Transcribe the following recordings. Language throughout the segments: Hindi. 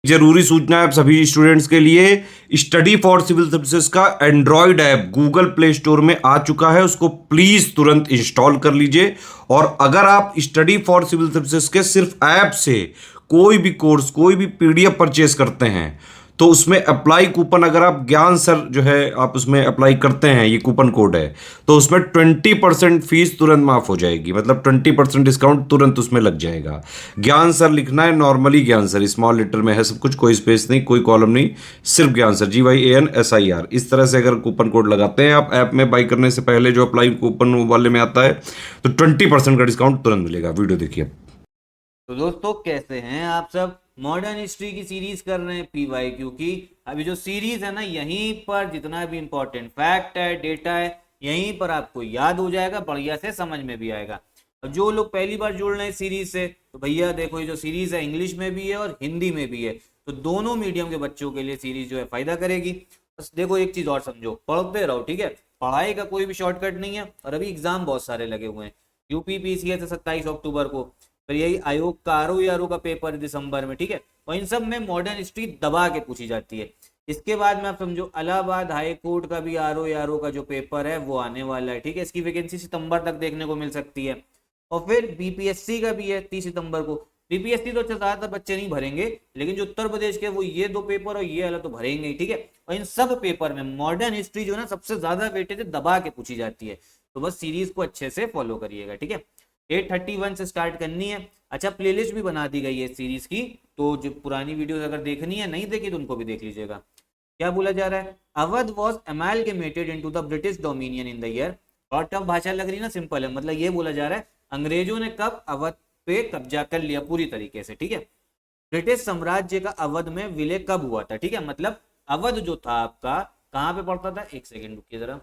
जरूरी सूचना है आप सभी स्टूडेंट्स के लिए, स्टडी फॉर सिविल सर्विसेज का Android app Google play store में आ चुका है, उसको प्लीज तुरंत इंस्टॉल कर लीजिए। और अगर आप स्टडी फॉर सिविल सर्विसेज के सिर्फ ऐप से कोई भी कोर्स, कोई भी पीडीएफ परचेस करते हैं तो उसमें अप्लाई कूपन, अगर आप ज्ञान सर जो है आप उसमें अप्लाई करते हैं, ये कूपन कोड है, तो उसमें 20% फीस तुरंत माफ हो जाएगी, मतलब 20% डिस्काउंट तुरंत उसमें लग जाएगा। ज्ञान सर लिखना है, नॉर्मली ज्ञान सर स्मॉल लेटर में है सब कुछ, कोई स्पेस नहीं, कोई कॉलम नहीं, सिर्फ ज्ञान सर, GYANSIR। इस तरह से अगर कूपन कोड लगाते हैं आप ऐप में बाई करने से पहले, जो अप्लाई कूपन वाले में आता है, तो 20% का डिस्काउंट तुरंत मिलेगा। वीडियो देखिए। तो दोस्तों कैसे हैं आप सब। मॉडर्न हिस्ट्री की सीरीज कर रहे हैं PYQ की। अभी जो सीरीज है ना, यहीं पर जितना भी इंपॉर्टेंट फैक्ट है, डेटा है, यहीं पर आपको याद हो जाएगा, बढ़िया से समझ में भी आएगा। और जो लोग पहली बार जुड़ रहे हैं सीरीज से, तो भैया देखो, ये जो सीरीज है इंग्लिश में भी है और हिंदी में भी है, तो दोनों मीडियम के बच्चों के लिए सीरीज जो है फायदा करेगी। बस देखो एक चीज और समझो, पढ़ते रहो, ठीक है। पढ़ाई का कोई भी शॉर्टकट नहीं है। और अभी एग्जाम बहुत सारे लगे हुए हैं। UPPCS है 27 अक्टूबर को, फिर यही आयोग का RO का पेपर है दिसंबर में, ठीक है। और इन सब में मॉडर्न हिस्ट्री दबा के पूछी जाती है। इसके बाद में आप समझो इलाहाबाद हाई कोर्ट का भी RO का जो पेपर है वो आने वाला है, ठीक है। इसकी वैकेंसी सितंबर तक देखने को मिल सकती है। और फिर BPSC का भी है 30 सितंबर को। BPSC तो ज्यादातर बच्चे नहीं भरेंगे, लेकिन जो उत्तर प्रदेश के वो ये 2 पेपर और ये वाला तो भरेंगे ही, ठीक है। और इन सब पेपर में मॉडर्न हिस्ट्री जो है ना, सबसे ज्यादा वेटेज दबा के पूछी जाती है। तो बस सीरीज को अच्छे से फॉलो करिएगा, ठीक है। 831 से स्टार्ट करनी है। अच्छा, प्लेलिस्ट भी बना दी गई है सीरीज की, तो जो पुरानी वीडियोस अगर देखनी है, नहीं देखी तो उनको भी देख लीजिएगा। क्या बोला जा रहा है, Awadh was amalgamated into the British dominion in the year. और टफ भाषा लग रही ना, सिंपल है, मतलब ये बोला जा रहा है अंग्रेजों ने कब अवध पे कब्जा कर लिया पूरी तरीके से, ठीक है। ब्रिटिश साम्राज्य का अवध में विलय कब हुआ था, ठीक है। मतलब अवध जो था आपका कहाँ पे पड़ता था, एक सेकेंड रुकिए जरा।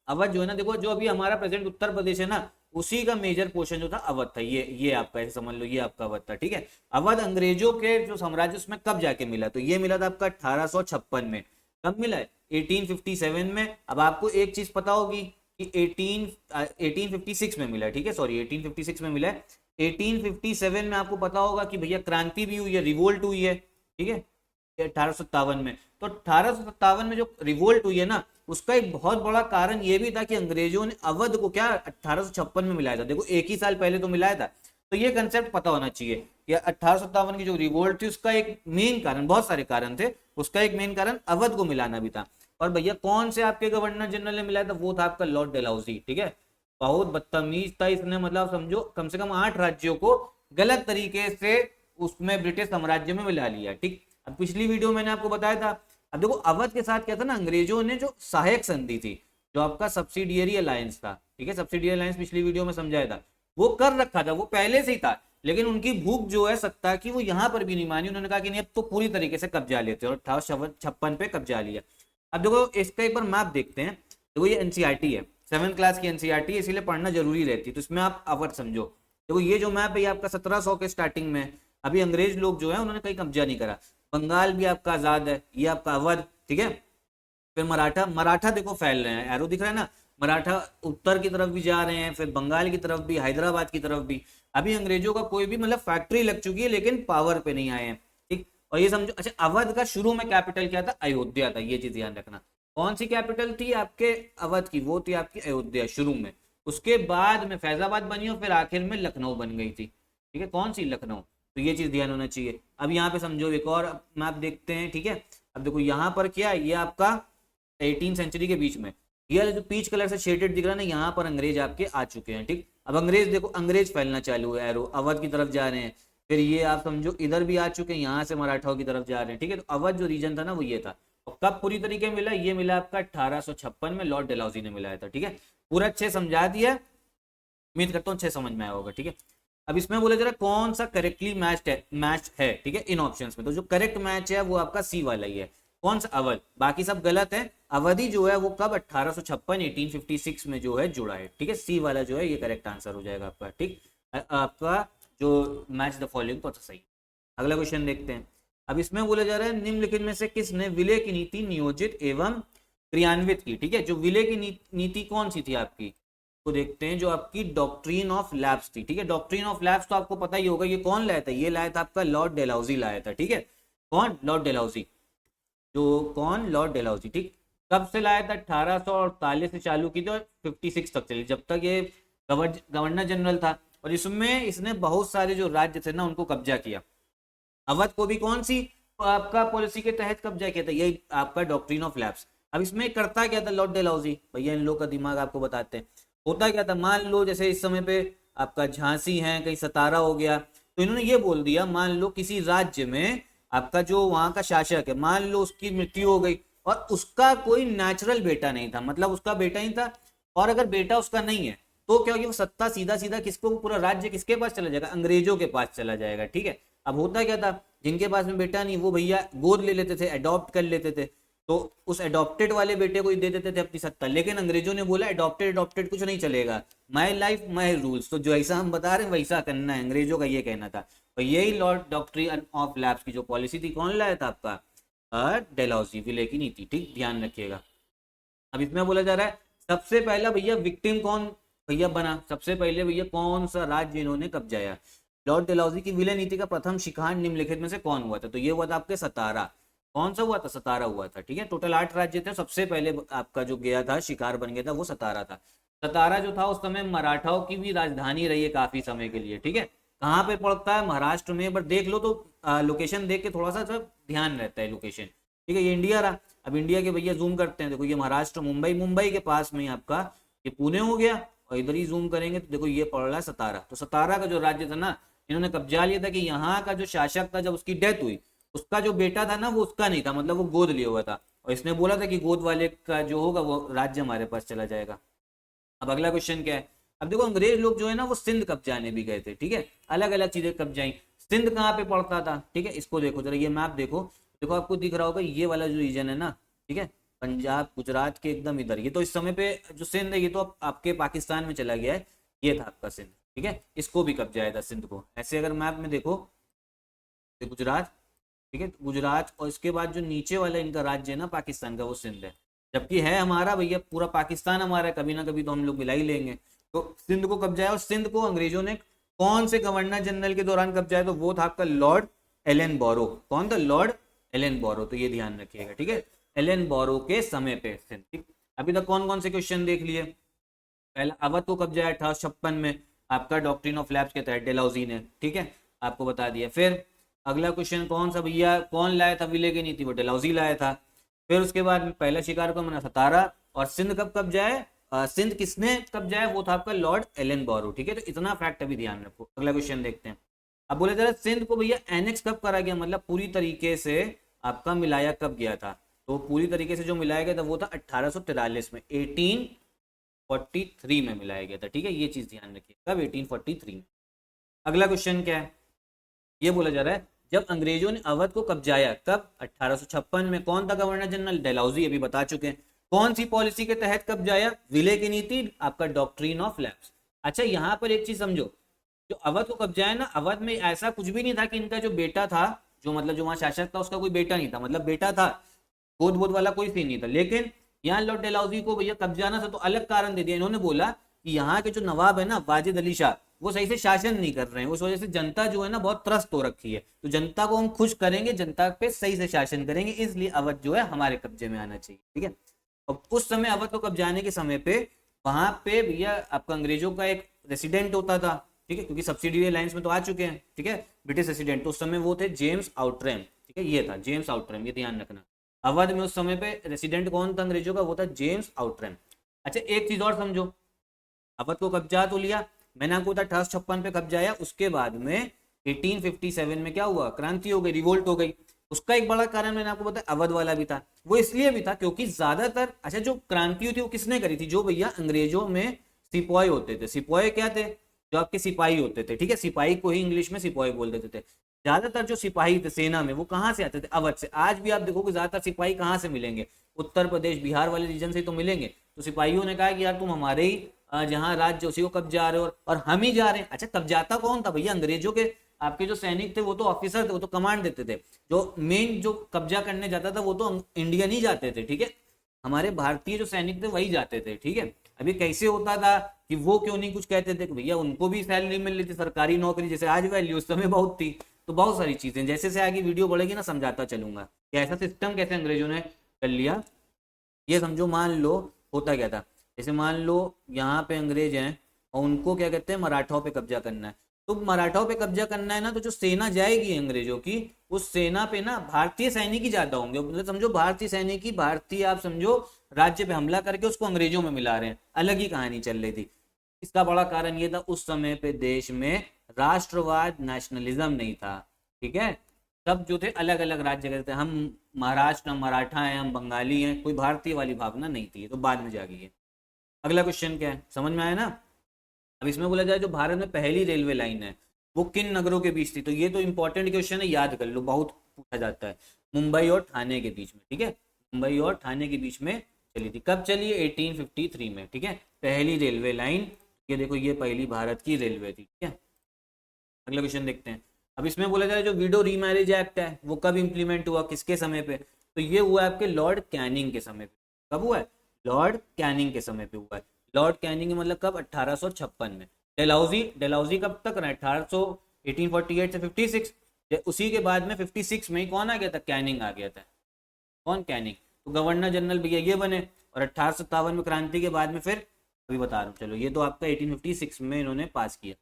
अवध जो है ना, देखो जो अभी हमारा प्रेजेंट उत्तर प्रदेश है ना, उसी का मेजर पोर्शन जो था अवध था। ये आपका ऐसे समझ लो, ये आपका अवध था, ठीक है। अवध अंग्रेजों के जो साम्राज्य उसमें कब जाके मिला, तो ये मिला था आपका 1856 में। कब मिला है, 1857 में। अब आपको एक चीज पता होगी कि 1856 में मिला है, ठीक है, सॉरी 1856 में मिला है। 1857 में आपको पता होगा कि भैया क्रांति भी हुई है, रिवोल्ट हुई है, ठीक है, 1857 में। तो 1857 में जो रिवोल्ट हुई है ना, उसका एक बहुत बड़ा कारण यह भी था कि अंग्रेजों ने अवध को क्या 1856 में मिलाया था। देखो एक ही साल पहले तो मिलाया था। तो ये कंसेप्ट पता होना चाहिए कि 1857 की जो रिवोल्ट थी उसका एक मेन कारण, बहुत सारे कारण थे, उसका एक मेन कारण अवध को मिलाना भी था। और भैया कौन से आपके गवर्नर जनरल ने मिलाया था, वो था आपका लॉर्ड डेलहाउसी, ठीक है। बहुत बदतमीज था इसने, मतलब समझो कम से कम 8 राज्यों को गलत तरीके से उसमें ब्रिटिश साम्राज्य में मिला लिया, ठीक। अब पिछली वीडियो मैंने आपको बताया था। अब देखो अवध के साथ क्या था ना, अंग्रेजों ने जो सहायक संधि थी, जो आपका सब्सिडियरी अलायंस था, ठीक है, सब्सिडियरी अलायंस पिछली वीडियो में समझाया था, वो कर रखा था, वो पहले से ही था। लेकिन उनकी भूख जो है सत्ता की, वो यहां पर भी नहीं मानी। उन्होंने कहा कि नहीं, अब तो पूरी तरीके से कब्जा लेते हैं, और 1856 पे कब्जा लिया। अब देखो इसका एक बार मैप देखते हैं। देखो ये NCERT है, 7th क्लास की NCERT है, इसीलिए पढ़ना जरूरी रहती है। तो इसमें आप अवध समझो। देखो ये जो मैप है ये आपका 1700 के स्टार्टिंग में। अभी अंग्रेज लोग जो है उन्होंने कहीं कब्जा नहीं करा। बंगाल भी आपका आजाद है, ये आपका अवध, ठीक है। फिर मराठा देखो फैल रहे हैं, एरो दिख रहा है ना, मराठा उत्तर की तरफ भी जा रहे हैं, फिर बंगाल की तरफ भी, हैदराबाद की तरफ भी। अभी अंग्रेजों का कोई भी मतलब फैक्ट्री लग चुकी है, लेकिन पावर पे नहीं आए हैं, ठीक। और ये समझो, अच्छा अवध का शुरू में कैपिटल क्या था, अयोध्या था, ये चीज ध्यान रखना। कौन सी कैपिटल थी आपके अवध की, वो थी आपकी अयोध्या शुरू में। उसके बाद में फैजाबाद बनी और फिर आखिर में लखनऊ बन गई थी, ठीक है। कौन सी, लखनऊ। तो ये चीज ध्यान होना चाहिए। अब यहाँ पे समझो एक और मैप देखते हैं, ठीक है। अब देखो यहाँ पर क्या है, ये आपका 18th सेंचुरी के बीच में, ये जो पीच कलर से शेडेड दिख रहा है ना, यहाँ पर अंग्रेज आपके आ चुके हैं, ठीक। अब अंग्रेज देखो, अंग्रेज फैलना चालू है, एरो अवध की तरफ जा रहे हैं। फिर ये आप समझो इधर भी आ चुके हैं, यहाँ से मराठाओं की तरफ जा रहे हैं, ठीक है। तो अवध जो रीजन था ना वो ये था। और कब पूरी तरीके मिला, ये मिला आपका 1856 में, लॉर्ड डेलहाउसी ने मिलाया था, ठीक है। पूरा अच्छे समझा दिया, उम्मीद करता हूँ अच्छे समझ में आया होगा, ठीक है। अब इसमें बोला जा रहा है कौन सा करेक्टली मैच है, ठीक है, इन ऑप्शंस में। तो जो करेक्ट मैच है वो आपका सी वाला ही है। कौन सा, अवध। बाकी सब गलत है। अवधि जो है वो कब 1856 में जो है जुड़ा है, ठीक है। सी वाला जो है ये करेक्ट आंसर हो जाएगा आपका, ठीक। आपका जो मैच द फॉलोइंग तो सही। अगला क्वेश्चन देखते हैं। अब इसमें बोला जा रहा है निम्नलिखित में से किसने विलय की नीति नियोजित एवं क्रियान्वित की, ठीक है। जो विलय की नीति कौन सी थी आपकी, तो देखते हैं, जो आपकी डॉक्ट्रिन ऑफ लैप्स थी, ठीक है। डॉक्ट्रिन ऑफ लैप्स तो आपको पता ही होगा, ये कौन लाया था, ये लाया था आपका लॉर्ड डेलहाउसी लाया था, ठीक है। कौन? Lord Dalhousie. कौन? Lord Dalhousie. ठीक, कब से लाया था? 1848 से चालू की थी और 56 तक चली, जब तक ये गवर्नर जनरल था। और इसमें इसने बहुत सारे जो राज्य थे ना उनको कब्जा किया। अवध को भी कौन सी आपका पॉलिसी के तहत कब्जा किया था? यही आपका डॉक्ट्रिन ऑफ लैप्स। अब इसमें करता क्या था लॉर्ड डेलहाउसी? भैया इन लोग का दिमाग आपको बताते हैं। होता क्या था, मान लो जैसे इस समय पे आपका झांसी है, कहीं सतारा हो गया, तो इन्होंने ये बोल दिया, मान लो किसी राज्य में आपका जो वहां का शासक है, मान लो उसकी मृत्यु हो गई और उसका कोई नेचुरल बेटा नहीं था, मतलब उसका बेटा ही था, और अगर बेटा उसका नहीं है तो क्या होगी, वो सत्ता सीधा सीधा किसको, पूरा राज्य किसके पास चला जाएगा? अंग्रेजों के पास चला जाएगा। ठीक है, अब होता क्या था, जिनके पास में बेटा नहीं वो भैया गोद ले लेते थे, अडॉप्ट कर लेते थे, तो उस अडॉप्टेड वाले बेटे को ही दे देते थे अपनी सत्ता। लेकिन अंग्रेजों ने बोला अडॉप्टेड कुछ नहीं चलेगा, माई लाइफ माई रूल्स, तो जो ऐसा हम बता रहे हैं वैसा करना है, अंग्रेजों का ये कहना था। तो यही लॉर्ड डॉक्ट्रिन ऑफ लैप्स की जो पॉलिसी थी, कौन लाया था? आपका डेलहाउसी, विले की नीति। ठीक, ध्यान रखिएगा। अब इसमें बोला जा रहा है सबसे पहला भैया विक्टिम कौन भैया बना? सबसे पहले भैया कौन सा राज्य इन्होंने कब्जाया? लॉर्ड डेलहाउसी की विलय नीति का प्रथम शिकार निम्नलिखित में से कौन हुआ था? तो ये हुआ था आपके सतारा। कौन सा हुआ था? सतारा हुआ था। ठीक है, टोटल 8 राज्य थे, सबसे पहले आपका जो गया था, शिकार बन गया था, वो सतारा था। सतारा जो था उस समय मराठाओं की भी राजधानी रही है काफी समय के लिए। ठीक है, कहाँ पे पड़ता है? महाराष्ट्र में। बट देख लो तो लोकेशन देख के थोड़ा सा ध्यान रहता है लोकेशन। ठीक है, ये इंडिया रहा। अब इंडिया के भैया जूम करते हैं, देखो ये महाराष्ट्र, मुंबई के पास में ही आपका ये पुणे हो गया, और इधर ही जूम करेंगे तो देखो ये पड़ रहा है सतारा। तो सतारा का जो राज्य था ना, इन्होंने कब्जा लिया था कि यहाँ का जो शासक था, जब उसकी डेथ हुई, उसका जो बेटा था ना वो उसका नहीं था, मतलब वो गोद लिया हुआ था, और इसने बोला था कि गोद वाले का जो होगा वो राज्य हमारे पास चला जाएगा। अब अगला क्वेश्चन क्या है? अब देखो अंग्रेज लोग जो है ना वो सिंध कब्जाने भी गए थे। ठीक है, अलग अलग चीजें कब्जाई। सिंध कहाँ पे पड़ता था? ठीक है, इसको देखो जरा, ये मैप देखो, देखो आपको दिख रहा होगा ये वाला जो रीजन है ना, ठीक है, पंजाब गुजरात के एकदम इधर, ये तो इस समय पे जो सिंध है ये तो आपके पाकिस्तान में चला गया है, ये था आपका सिंध। ठीक है, इसको भी कब्जाया था सिंध को। ऐसे अगर मैप में देखो तो गुजरात, ठीक है, गुजरात, और इसके बाद जो नीचे वाला इनका राज्य है ना पाकिस्तान का, वो सिंध है। जबकि है हमारा भैया पूरा पाकिस्तान हमारा है, कभी ना कभी तो हम लोग मिला ही लेंगे। तो सिंध को कब्जाया, और सिंध को अंग्रेजों ने कौन से गवर्नर जनरल के दौरान कब्जाया? तो वो था आपका लॉर्ड एलन बोरो। कौन था? लॉर्ड एलन बोरो। तो ये ध्यान रखिएगा। ठीक है, एलन बोरो के समय पे सिंध। ठीक, अभी तक कौन कौन से क्वेश्चन देख लिए? पहला अवध को कब्जाया 1856 में आपका डॉक्ट्रिन ऑफ लैप्स के तहत डेलहाउसी ने। ठीक है, आपको बता दिया। फिर अगला क्वेश्चन कौन सा भैया, कौन लाया था विले की नीति? वो डेलहाउसी लाया था। फिर उसके बाद पहला शिकार को मना सतारा, और सिंध कब कब्जाया? सिंध किसने कब्जाया? वो था आपका लॉर्ड एलन बोरो। ठीक है, तो इतना फैक्ट अभी ध्यान रखो। अगला क्वेश्चन देखते हैं। अब बोले जरा सिंध को भैया एनेक्स कब करा गया, मतलब पूरी तरीके से आपका मिलाया कब गया था? तो पूरी तरीके से जो मिलाया गया था वो था 1843 में, 1843 में मिलाया गया था। ठीक है, ये चीज ध्यान रखिए, कब? 1843 में। अगला क्वेश्चन क्या है? ये बोला जा रहा है जब अंग्रेजों ने अवध को कब्जाया, कब? 1856 में। कौन था गवर्नर जनरल? डेलहाउसी, अभी बता चुके हैं। कौन सी पॉलिसी के तहत कब्जाया? विले की नीति, आपका डॉक्ट्रिन ऑफ लैप्स। अच्छा, यहाँ पर एक चीज समझो, जो अवध को कब्जाया ना, अवध में ऐसा कुछ भी नहीं था कि इनका जो बेटा था, जो मतलब जो वहां शासक था, उसका कोई बेटा नहीं था, मतलब बेटा था, गोद बोध वाला कोई सीन नहीं था। लेकिन यहाँ लॉर्ड डेलहाउसी को भैया कब्जाना था तो अलग कारण दे दिया। इन्होंने बोला कि यहाँ के जो नवाब है ना, वाजिद अली शाह, वो सही से शासन नहीं कर रहे हैं, उस वजह से जनता जो है ना बहुत त्रस्त हो रखी है, तो जनता को हम खुश करेंगे, जनता पे सही से शासन करेंगे, इसलिए अवध जो है हमारे कब्जे में आना चाहिए। ठीक है, अब उस समय अवध को कब्जाने के समय पे वहां पे भैया आपका अंग्रेजों का एक रेसिडेंट होता था। ठीक है, क्योंकि सब्सिडी लाइन्स में तो आ चुके हैं। ठीक है, ब्रिटिश रेसिडेंट, तो उस समय वो थे जेम्स आउटरैम। ठीक है, ये था जेम्स आउटरैम, ये ध्यान रखना। अवध में उस समय पे रेसिडेंट कौन था अंग्रेजों का? वो था जेम्स आउटरैम। अच्छा, एक चीज और समझो, अवध को कब्जा तो लिया, मैंने आपको 1856 पे कब्जाया, उसके बाद में 1857 में क्या हुआ? क्रांति हो गई, रिवोल्ट हो गई। उसका एक बड़ा कारण मैंने आपको बताया अवध वाला भी था। वो इसलिए भी था क्योंकि ज्यादातर, अच्छा, जो क्रांति हुई थी वो किसने करी थी? जो भैया अंग्रेजों में सिपाही होते थे। सिपाही क्या थे? जो आपके सिपाही होते थे। ठीक है, सिपाही को ही इंग्लिश में सिपाही बोल देते थे। ज्यादातर जो सिपाही थे सेना में, वो कहाँ से आते थे? अवध से। आज भी आप देखोगे ज्यादातर सिपाही कहाँ से मिलेंगे? उत्तर प्रदेश, बिहार वाले रीजन से तो मिलेंगे। तो सिपाहियों ने कहा कि यार तुम हमारे ही जहाँ राज्य उसी को कब्जा रहे हो और हम ही जा रहे हैं। अच्छा, कब्जाता कौन था भैया? अंग्रेजों के आपके जो सैनिक थे वो तो ऑफिसर थे, वो तो कमांड देते थे। जो मेन जो कब्जा करने जाता था वो तो इंडियन ही जाते थे। ठीक है, हमारे भारतीय जो सैनिक थे वही जाते थे। ठीक है, अभी कैसे होता था कि वो क्यों नहीं कुछ कहते थे कि भैया उनको भी सैलरी मिल रही थी, सरकारी नौकरी, जैसे आज वैल्यू, उस समय बहुत थी। तो बहुत सारी चीजें जैसे से आगे वीडियो बढ़ेगी ना समझाता चलूंगा कि ऐसा सिस्टम कैसे अंग्रेजों ने कर लिया। ये समझो, मान लो होता क्या था, जैसे मान लो यहाँ पे अंग्रेज हैं और उनको क्या कहते हैं, मराठाओं पे कब्जा करना है। तो मराठाओं पे कब्जा करना है ना, तो जो सेना जाएगी अंग्रेजों की, उस सेना पे ना भारतीय सैनिक ही ज्यादा होंगे। मतलब समझो भारतीय सैनिक ही भारतीय आप समझो राज्य पे हमला करके उसको अंग्रेजों में मिला रहे हैं, अलग ही कहानी चल रही थी। इसका बड़ा कारण ये था उस समय पे देश में राष्ट्रवाद नेशनलिज्म नहीं था, ठीक है। सब जो थे अलग अलग राज्य के थे, हम महाराष्ट्र, हम मराठा हैं, हम बंगाली हैं, कोई भारतीय वाली भावना नहीं थी। तो बाद में जागी है। अगला क्वेश्चन क्या है, समझ में आया ना। अब इसमें बोला जाए जो भारत में पहली रेलवे लाइन है वो किन नगरों के बीच थी। तो ये तो इंपॉर्टेंट क्वेश्चन है, याद कर लो, बहुत पूछा जाता है। मुंबई और ठाणे के बीच में, ठीक है, मुंबई और ठाणे के बीच में चली थी। कब चली है, 1853 में, ठीक है। पहली रेलवे लाइन, ये देखो, ये पहली भारत की रेलवे थी, ठीक है। अगला क्वेश्चन देखते हैं। अब इसमें बोला जाए जो विडो रीमैरिज एक्ट है वो कब इंप्लीमेंट हुआ, किसके समय पे। तो ये हुआ आपके लॉर्ड कैनिंग के समय पे। कब हुआ है, लॉर्ड कैनिंग के समय पे हुआ है। लॉर्ड कैनिंग मतलब कब, 1856 में। डेलाउजी कब तक रहा, 1848 से 56। उसी के बाद में 56 में ही कौन आ गया था, कैनिंग आ गया था। कौन, कैनिंग। तो गवर्नर जनरल भैया ये बने। और 1857 में क्रांति के बाद में फिर अभी बता रहा हूँ, चलो ये तो आपका 1856 में इन्होंने पास किया।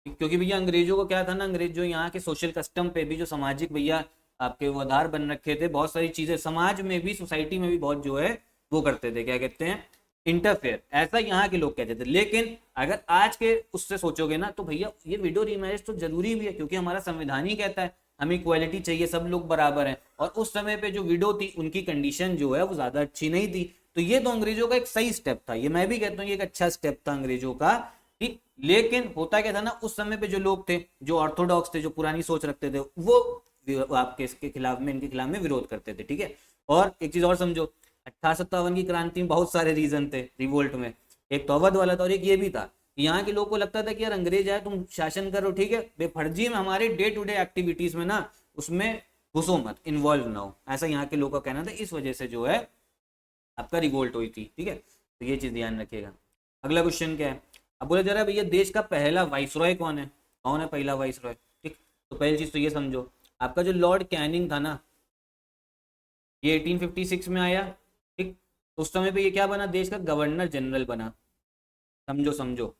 क्योंकि भैया अंग्रेजों को क्या था ना, अंग्रेज जो यहाँ के सोशल कस्टम पे भी जो सामाजिक भैया आपके वो आधार बन रखे थे, बहुत सारी चीजें समाज में भी, सोसाइटी में भी बहुत जो है वो करते थे, क्या कहते हैं, इंटरफेयर, ऐसा यहाँ के लोग कहते थे। लेकिन अगर आज के उससे सोचोगे ना तो भैया ये विडो रीमैरिज तो जरूरी भी है, क्योंकि हमारा संविधान ही कहता है हमें इक्वालिटी चाहिए, सब लोग बराबर हैं। और उस समय पे जो विडो थी उनकी कंडीशन जो है वो ज्यादा अच्छी नहीं थी। तो ये तो अंग्रेजों का एक सही स्टेप था, ये मैं भी कहता हूँ ये एक अच्छा स्टेप था अंग्रेजों का, ठीक। लेकिन होता क्या था ना, उस समय पे जो लोग थे, जो ऑर्थोडॉक्स थे, जो पुरानी सोच रखते थे, वो आपके इसके खिलाफ में, इनके खिलाफ में विरोध करते थे, ठीक है। और एक चीज और समझो, 1857 की क्रांति में बहुत सारे रीजन थे रिवोल्ट में। एक तो अवध वाला था और एक ये भी था, यहाँ के लोगों को लगता था कि यार अंग्रेज आए, तुम शासन करो, ठीक है, बेफर्जी में हमारे डे टू डे एक्टिविटीज में ना उसमें घुसो मत, इन्वॉल्व ना हो, ऐसा यहाँ के लोगों का कहना था। इस वजह से जो है आपका रिवोल्ट हुई थी, ठीक है। तो ये चीज ध्यान रखिएगा। अगला क्वेश्चन क्या है, अब बोले जा रहा है भैया देश का पहला वाइसरॉय कौन है, कौन है पहला वाइसरॉय, ठीक। तो पहली चीज तो ये समझो, आपका जो लॉर्ड कैनिंग था ना, ये 1856 में आया, ठीक। उस समय पे ये क्या बना, देश का गवर्नर जनरल बना। समझो समझो,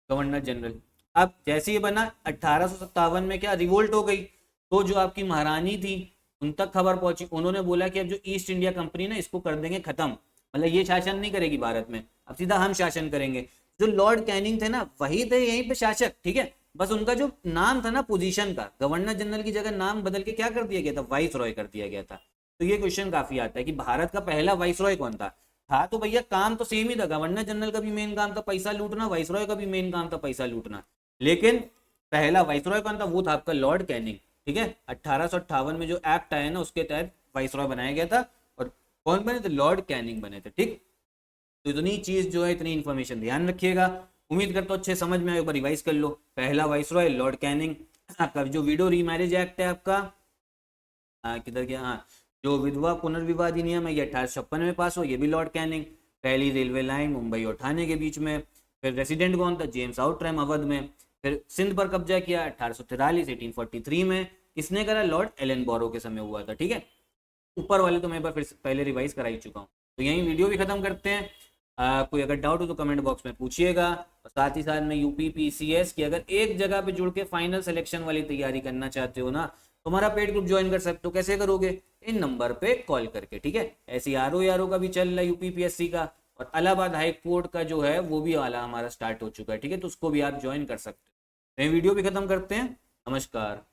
गवर्नर जनरल। अब जैसे ये बना 1857 में क्या रिवोल्ट हो गई, तो जो आपकी महारानी थी उन तक खबर पहुंची, उन्होंने बोला कि अब जो ईस्ट इंडिया कंपनी ना इसको कर देंगे खत्म, मतलब ये शासन नहीं करेगी भारत में, अब सीधा हम शासन करेंगे। जो लॉर्ड कैनिंग थे ना वही थे यहीं पे शासक, ठीक है। बस उनका जो नाम था ना पोजीशन का, गवर्नर जनरल की जगह नाम बदल के क्या कर दिया गया था, वाइस रॉय कर दिया गया था। तो ये क्वेश्चन काफी आता है कि भारत का पहला वाइस रॉय कौन था तो भैया काम तो सेम ही था, गवर्नर जनरल का भी मेन काम था पैसा लूटना, वाइस रॉय का भी मेन काम था पैसा लूटना। लेकिन पहला वाइस रॉय कौन था, वो था आपका लॉर्ड कैनिंग, ठीक है। 1858 में जो एक्ट आया ना उसके तहत वाइस रॉय बनाया गया था, और कौन बने थे, लॉर्ड कैनिंग बने थे, ठीक। तो इतनी चीज जो है, इतनी इंफॉर्मेशन ध्यान रखिएगा। उम्मीद करता हूँ अच्छे समझ में आए, एक बार रिवाइज कर लो। पहला वाइस रॉय लॉर्ड कैनिंग। आपका जो विडो रीमैरिज एक्ट है आपका किधर गया, हाँ, जो विधवा पुनर्विवाह अधिनियम है ये 1856 में पास हुआ, ये भी लॉर्ड कैनिंग। पहली रेलवे लाइन मुंबई और ठाणे के बीच में। फिर रेसिडेंट कौन था, जेम्स आउटरैम अवध में। फिर सिंध पर कब्जा किया 1843 1843 में, किसने करा, लॉर्ड एलन बोरो के समय हुआ था, ठीक है। ऊपर वाले तो मैं फिर पहले रिवाइज करा ही चुका हूँ। तो यही वीडियो भी खत्म करते हैं। कोई अगर डाउट हो तो कमेंट बॉक्स में पूछिएगा। और साथ ही साथ में यूपी पीसीएस की अगर एक जगह पे जुड़ के फाइनल सिलेक्शन वाली तैयारी करना चाहते हो ना, तो हमारा पेड ग्रुप ज्वाइन कर सकते हो। कैसे करोगे, इन नंबर पे कॉल करके, ठीक है। ऐसी आरओ का भी चल रहा है यूपीपीएससी का, और इलाहाबाद हाई कोर्ट का जो है वो भी वाला हमारा स्टार्ट हो चुका है, ठीक है। तो उसको भी आप ज्वाइन कर सकते हो। वीडियो भी खत्म करते हैं, नमस्कार।